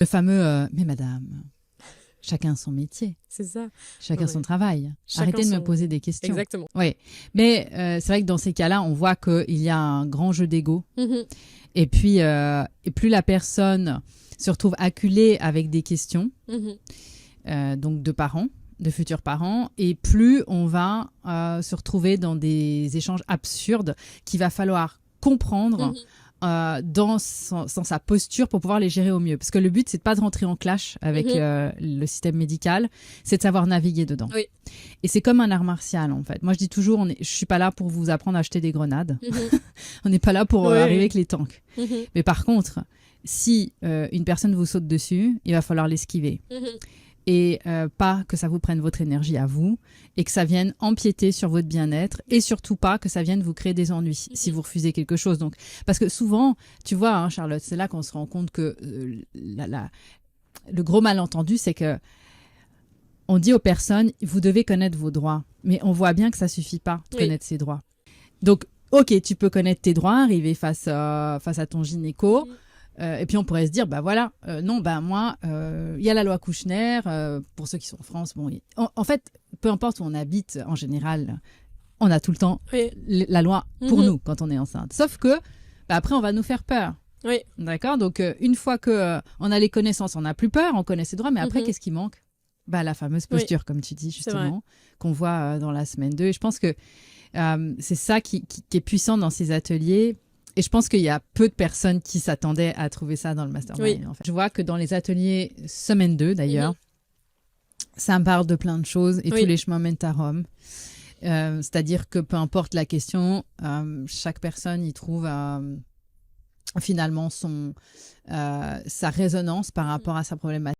Le fameux mais madame, chacun son métier, C'est ça. chacun Ouais. son travail. Chacun Arrêtez de me son- poser des questions. Exactement. Oui, mais c'est vrai que dans ces cas-là, on voit qu'il y a un grand jeu d'ego. Mhm. Et puis, et plus la personne se retrouve acculée avec des questions, Mhm. donc de parents, de futurs parents, et plus on va se retrouver dans des échanges absurdes qu'il va falloir comprendre Mhm. dans sa posture pour pouvoir les gérer au mieux. Parce que le but, c'est de pas de rentrer en clash avec Mhm. le système médical, c'est de savoir naviguer dedans. Oui. Et c'est comme un art martial, en fait. Moi, je dis toujours, je suis pas là pour vous apprendre à acheter des grenades. Mhm. On n'est pas là pour Oui. arriver avec les tanks. Mhm. Mais par contre, si une personne vous saute dessus, il va falloir l'esquiver. Mhm. Et pas que ça vous prenne votre énergie à vous et que ça vienne empiéter sur votre bien-être et surtout pas que ça vienne vous créer des ennuis si vous refusez quelque chose. Donc, parce que souvent, tu vois, hein, Charlotte, c'est là qu'on se rend compte que le gros malentendu, c'est que on dit aux personnes, vous devez connaître vos droits. Mais on voit bien que ça suffit pas de Oui. connaître ses droits. Donc, ok, tu peux connaître tes droits, arriver face à ton gynéco. Et puis on pourrait se dire, bah voilà, non, bah moi, il y a la loi Kouchner, pour ceux qui sont en France. Bon, en fait, peu importe où on habite, en général, on a tout le temps Oui. la loi pour Mhm. nous quand on est enceinte. Sauf que, bah, après, on va nous faire peur. Oui. D'accord. Donc, une fois que on a les connaissances, on n'a plus peur, on connaît ses droits, mais après, Mhm. qu'est-ce qui manque? Bah, la fameuse Oui. posture, comme tu dis, C'est vrai. justement, qu'on voit dans la semaine 2. Et je pense que c'est ça qui est puissant dans ces ateliers. Et je pense qu'il y a peu de personnes qui s'attendaient à trouver ça dans le mastermind. Oui. En fait. Je vois que dans les ateliers semaine 2, d'ailleurs, ça me parle de plein de choses et Oui. tous les chemins mènent à Rome. C'est-à-dire que peu importe la question, chaque personne y trouve finalement sa résonance par rapport à sa problématique.